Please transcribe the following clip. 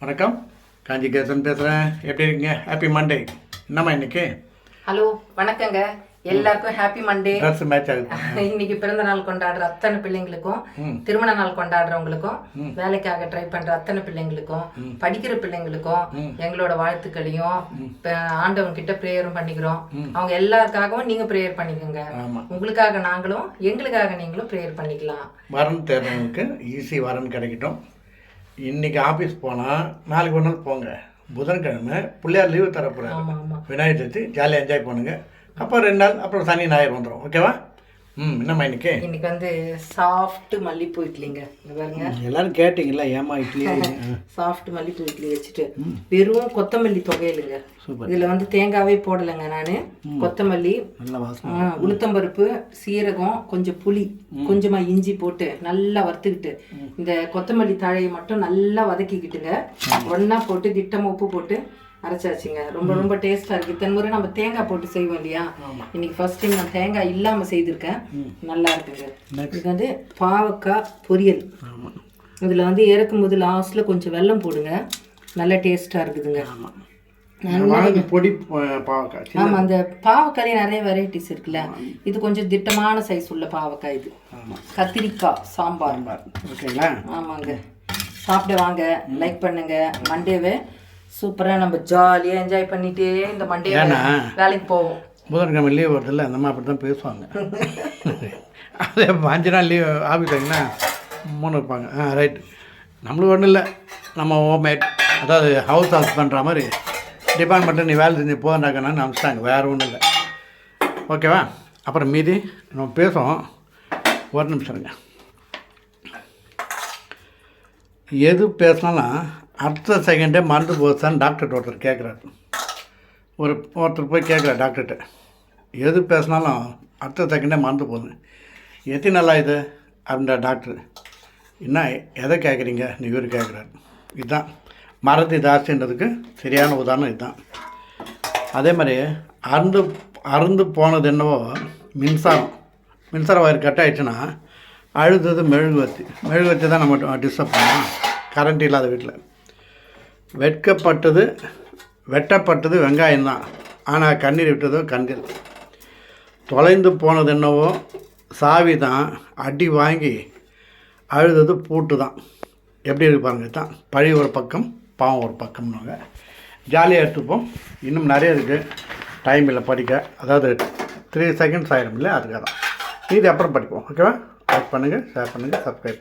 வணக்கம், காஞ்சி கேசன் பேசுகிறேன். எப்படி இருக்கீங்க? Happy Monday. என்னம்மா இன்னைக்கு? ஹலோ, வணக்கங்க. எல்லாருக்கும் ஹாப்பி மண்டே. ட்ரெஸ் மேட்ச் ஆகுது. இன்னைக்கு பிறந்த நாள் கொண்டாடுற அத்தனை பிள்ளைங்களுக்கும், திருமண நாள் கொண்டாடுறவங்களுக்கும், வேலைக்காக ட்ரை பண்ற அத்தனை பிள்ளைங்களுக்கும், படிக்கிற பிள்ளைங்களுக்கும் எங்களோட வாழ்த்துக்களையும் ஆண்டவன் கிட்ட ப்ரேயரும் பண்ணிக்கிறோம். அவங்க எல்லாருக்காகவும் நீங்க ப்ரேயர் பண்ணிக்கோங்க. உங்களுக்காக நாங்களும், எங்களுக்காக நீங்களும் ப்ரேயர் பண்ணிக்கலாம். வரன் தேர்றவங்களுக்கு ஈஸி வரன் கிடைக்கட்டும். இன்னைக்கு ஆஃபீஸ் போனால் நாளைக்கு ஒரு நாள் போங்க. புதன்கிழமை பிள்ளையார் லீவு தரப்போகிறாரு. விநாயகர் சதுர்த்தி ஜாலியாக என்ஜாய் பண்ணுங்கள். அப்புறம் 2 நாள் அப்புறம் சனி ஞாயிறு வந்துடும். ஓகேவா? என்னம்மா இன்னைக்கு வந்து சாஃப்ட் மல்லிப்பூ இட்லிங்க. பாருங்க, எல்லாரும் கேட்டீங்களா ஏமா இட்லி? சாஃப்ட் மல்லிப்பூ இட்லி வச்சுட்டு வெறும் கொத்தமல்லி தொகையிலுங்க. இதுல வந்து தேங்காவே போடலைங்க. நானு கொத்தமல்லி, உளுத்தம்பருப்பு, சீரகம், கொஞ்சம் புளி, கொஞ்சமா இஞ்சி போட்டு நல்லா வறுத்துக்கிட்டு இந்த கொத்தமல்லி தழையை மட்டும் நல்லா வதக்கிக்கிட்டுங்க ஒன்னா போட்டு திட்டமா உப்பு போட்டு அரைச்சாச்சுங்க. ரொம்ப ரொம்ப டேஸ்டா இருக்கு. இத்தனை முறை நம்ம தேங்காய் போட்டு செய்வோம் இல்லையா, இன்னைக்கு ஃபர்ஸ்ட் டைம் நான் தேங்காய் இல்லாம செய்திருக்கேன். நல்லா இருக்குங்க. இது வந்து பாவக்காய் பொரியல். இதுல வந்து இறக்கும் போது லாஸ்ட்ல கொஞ்சம் வெல்லம் போடுங்க, நல்ல டேஸ்டா இருக்குதுங்க. பொடி பாவக்காய். ஆமா, அந்த பாவக்காய் நிறைய வெரைட்டிஸ் இருக்குல்ல. இது கொஞ்சம் திட்டமான சைஸ் உள்ள பாவக்காய். இது கத்திரிக்காய் சாம்பார். ஓகேங்களா? ஆமாங்க, சாப்பிட வாங்க. லைக் பண்ணுங்க. மண்டேவே சூப்பரா நம்ம ஜாலியா என்ஜாய் பண்ணிட்டே இந்த மண்டே வேலைக்கு போவோம். புதன்கிழமை லீவ் வருதில்ல, அந்த மாதிரி அப்படி தான் பேசுவாங்க. அதே 5 நாள் லீவ் ஆஃபீஸ் ஆகிங்கன்னா 3 இருப்பாங்க. ரைட். நம்மளுக்கு ஒன்றும் இல்லை, நம்ம ஹோம்மேட், அதாவது ஹவுஸ் பண்ணுற மாதிரி டிபார்ட்மெண்ட்டில் நீ வேலை செஞ்சு போனாக்கன்னு அனுப்பிச்சிட்டாங்க. வேறு ஒன்றும் இல்லை. ஓகேவா? அப்புறம் மீதி நம்ம பேசுவோம். ஒரு நிமிஷம் இருங்க. எது பேசினாலும் அடுத்த செகண்டே மறந்து போச்சான்னு டாக்டர்கிட்ட ஒருத்தர் கேட்குறாரு. ஒருத்தர் போய் கேட்குறாரு டாக்டர்கிட்ட, எது பேசினாலும் அடுத்த செகண்டே மறந்து போகுது, எத்தனை நல்லா இது அப்படின்ற டாக்டர். என்ன எதை கேட்குறீங்க நீ? இவர் கேட்குறாரு. இதுதான் மறதி ஜாஸ்தின்றதுக்கு சரியான உதாரணம் இதுதான். அதே மாதிரி அறுந்து போனது என்னவோ மின்சார வயர் கட் ஆகிடுச்சுன்னா அழுதது மெழுகுவத்தி தான் நம்ம டிஸ்டர்ப் பண்ணோம். கரண்ட் இல்லாத வீட்டில் வெட்டப்பட்டது வெங்காயம் தான், ஆனால் கண்ணீர் விட்டதோ கண்கள். தொலைந்து போனது என்னவோ சாவி தான், அடி வாங்கி அழுதது பூட்டு தான். எப்படி இருக்கு பாருங்க. தான் பழி ஒரு பக்கம் பாவம் ஒரு பக்கம்னாங்க. ஜாலியாக எடுத்துப்போம். இன்னும் நிறைய இருக்குது, டைம் இல்லை படிக்க. அதாவது 3 செகண்ட்ஸ் ஆகிடும் இல்லை, அதுக்காக தான். இது அப்புறம் படிப்போம். ஓகேவா? லைக் பண்ணுங்கள், ஷேர் பண்ணுங்கள், சப்ஸ்கிரைப் பண்ணுங்கள்.